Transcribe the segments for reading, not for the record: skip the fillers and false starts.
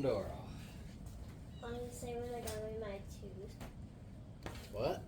door off. I'm gonna say when I got in my tooth. What?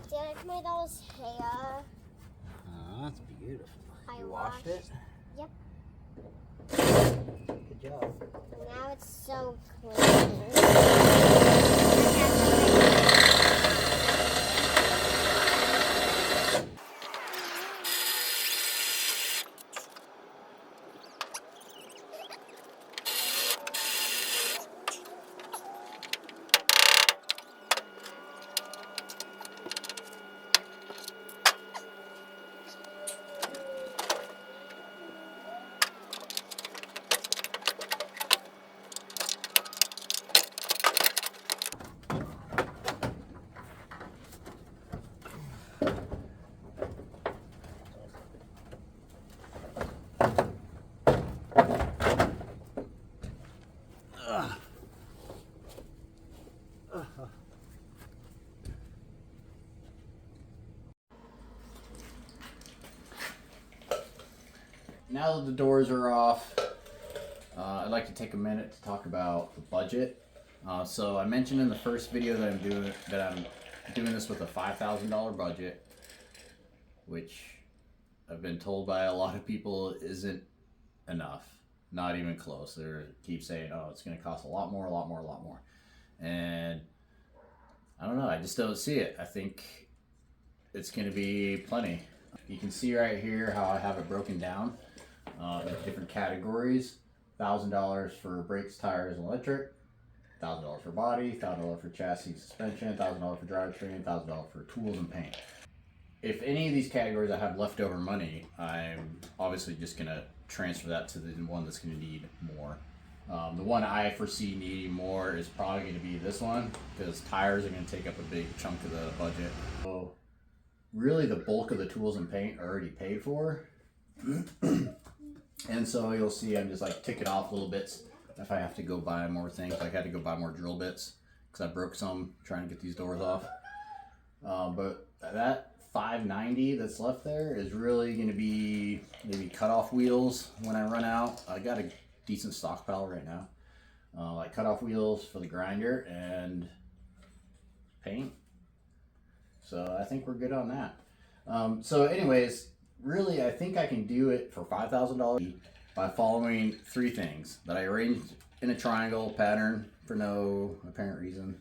Did I made all his hair? Oh, that's beautiful. I You washed it? Yep. Good job. Now it's so clean. Now that the doors are off, I'd like to take a minute to talk about the budget. So I mentioned in the first video that I'm doing this with a $5,000 budget, which I've been told by a lot of people isn't enough. Not even close. They keep saying, "Oh, it's going to cost a lot more, a lot more, a lot more," and I don't know. I just don't see it. I think it's going to be plenty. You can see right here how I have it broken down in different categories. $1,000 for brakes, tires, and electric. $1,000 for body. $1,000 for chassis, suspension. $1,000 for drivetrain. $1,000 for tools and paint. If any of these categories I have leftover money, I'm obviously just going to transfer that to the one that's going to need more. The one I foresee needing more is probably going to be this one, because tires are going to take up a big chunk of the budget. So really the bulk of the tools and paint are already paid for. And so you'll see I'm just like ticking off little bits if I have to go buy more things. Like I had to go buy more drill bits because I broke some trying to get these doors off. But that $590 that's left there is really going to be maybe cutoff wheels when I run out. I got a decent stockpile right now. Like cutoff wheels for the grinder and paint. So I think we're good on that. So anyways, really I think I can do it for $5,000 by following three things that I arranged in a triangle pattern for no apparent reason.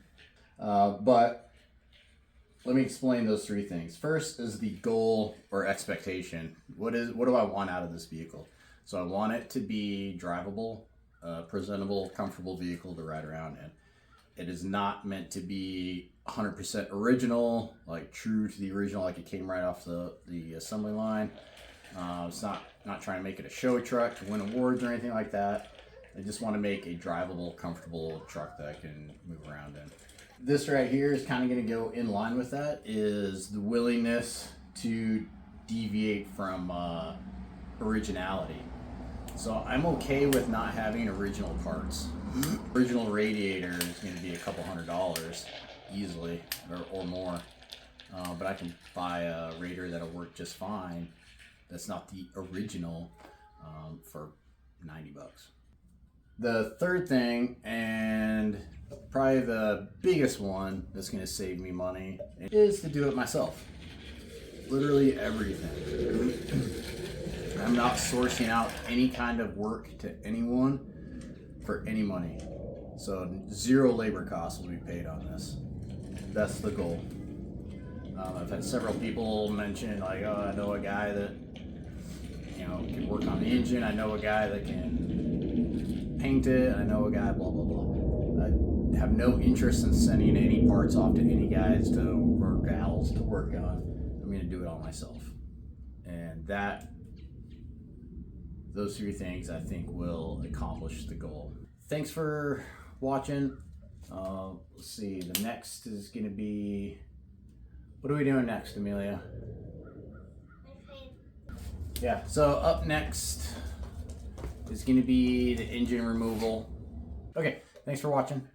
But let me explain those three things. First is the goal or expectation. What do I want out of this vehicle? So I want it to be drivable, presentable, comfortable vehicle to ride around in. It is not meant to be 100% original, like true to the original, like it came right off the assembly line. It's not trying to make it a show truck to win awards or anything like that. I just want to make a drivable, comfortable truck that I can move around in. This right here is kind of going to go in line with that, is the willingness to deviate from originality. So I'm okay with not having original parts. Original radiator is going to be a couple $100 easily, or more. But I can buy a radiator that'll work just fine. That's not the original for $90. The third thing, and probably the biggest one that's going to save me money, is to do it myself. Literally everything. I'm not sourcing out any kind of work to anyone for any money. So 0 labor costs will be paid on this. That's the goal. I've had several people mention like, oh, I know a guy that, you know, can work on the engine. I know a guy that can paint it. I know a guy, blah, blah, blah. I have no interest in sending any parts off to any guys or gals to work on. I'm going to do it all myself. And those 3 things I think will accomplish the goal. Thanks for watching. Let's see, the next is going to be, what are we doing next, Amelia? Yeah, so up next is going to be the engine removal. Okay, thanks for watching.